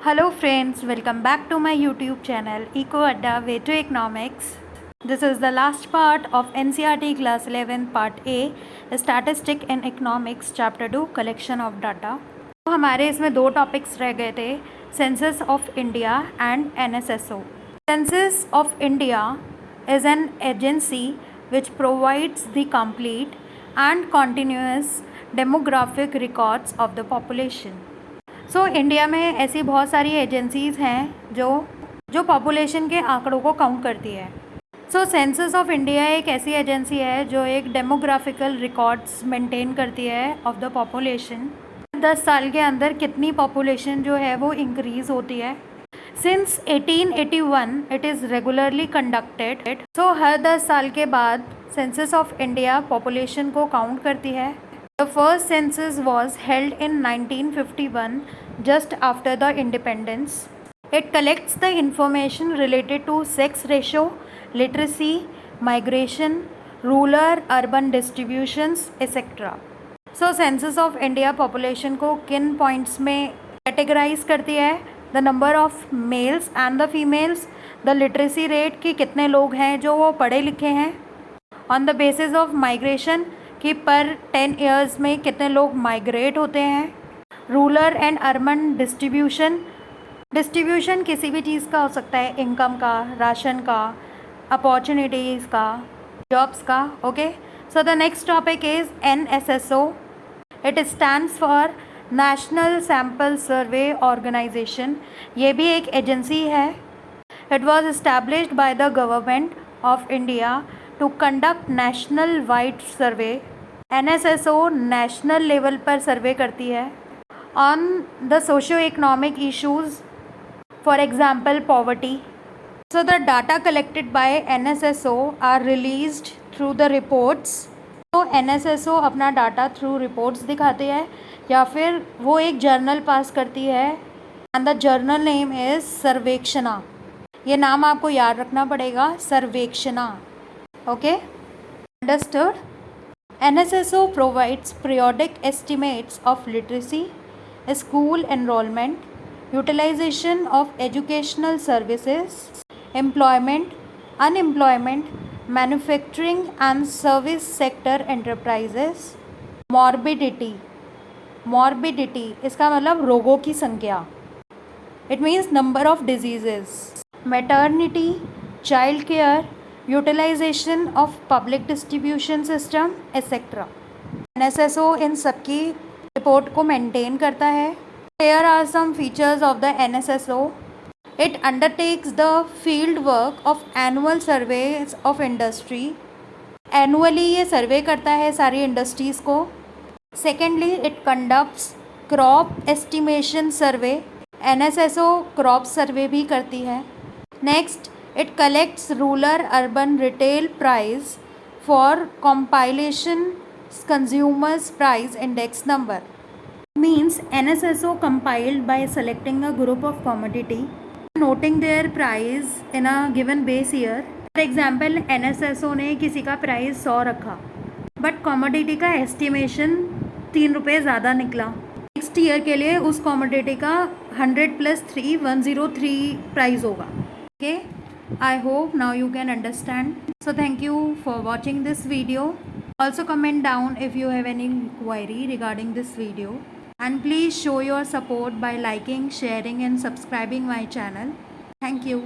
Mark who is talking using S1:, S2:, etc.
S1: Hello friends, welcome back to my YouTube channel Eco Adda Way to Economics. This is the last part of NCERT Class 11 Part A Statistic and Economics Chapter 2 Collection of Data. तो हमारे इसमें दो topics रह गए थे, census of India and NSSO. Census of India is an agency which provides the complete and continuous demographic records of the population. India में ऐसी बहुत सारी एजेंसीज़ हैं जो पॉपुलेशन के आंकड़ों को काउंट करती है. सेंसस ऑफ इंडिया एक ऐसी एजेंसी है जो एक डेमोग्राफिकल रिकॉर्ड्स मेंटेन करती है ऑफ द पॉपुलेशन. 10 साल के अंदर कितनी पॉपुलेशन जो है वो इंक्रीज़ होती है. Since 1881 it is regularly conducted. हर 10 साल के बाद सेंसस ऑफ इंडिया पॉपुलेशन को काउंट करती है. The first census was held in 1951, just after the independence. It collects the information related to sex ratio, literacy, migration, rural-urban distributions, etc. Census of India population को किन points में categorize करती है? The number of males and the females, the literacy rate कि कितने लोग हैं जो वो पढ़े लिखे हैं, on the basis of migration कि पर 10 ईयर्स में कितने लोग माइग्रेट होते हैं, रूरल एंड अर्बन डिस्ट्रीब्यूशन किसी भी चीज़ का हो सकता है, इनकम का, राशन का, अपॉर्चुनिटीज़ का, जॉब्स का. Okay, so the next topic is NSSO. It stands for national sample survey organisation. ये भी एक एजेंसी है. It was established by the government of India to conduct national wide survey. NSSO national level पर survey करती है on the socio economic issues, for example poverty. The data collected by NSSO are released through the reports. NSSO अपना data through reports दिखाती है या फिर वो एक जर्नल पास करती है and the journal name is Sarvekshana. ये नाम आपको याद रखना पड़ेगा, Sarvekshana. Okay, understood. NSSO provides periodic estimates of literacy, school enrollment, utilization of educational services, employment, unemployment, manufacturing and service sector enterprises, morbidity इसका मतलब रोगों की संख्या. It means number of diseases, maternity, child care, utilisation of public distribution system etcetera. NSSO इन सबकी report को maintain करता है. Here are some features of the NSSO. It undertakes the field work of annual surveys of industry. Annually ये survey करता है सारी industries को. Secondly, it conducts crop estimation survey. NSSO crop survey भी करती है. Next, it collects rural-urban retail price for compilation consumers price index number. Means NSSO compiled by selecting a group of commodity, noting their price in a given base year. For example, NSSO ने किसी का price 100 रखा but commodity का estimation 3 रुपये ज़्यादा निकला. Next year के लिए उस कॉमोडिटी का 100 + 3 103 प्राइस होगा. Okay, I hope now you can understand. So thank you for watching this video. Also comment down if you have any query regarding this video. And please show your support by liking, sharing and subscribing my channel. Thank you.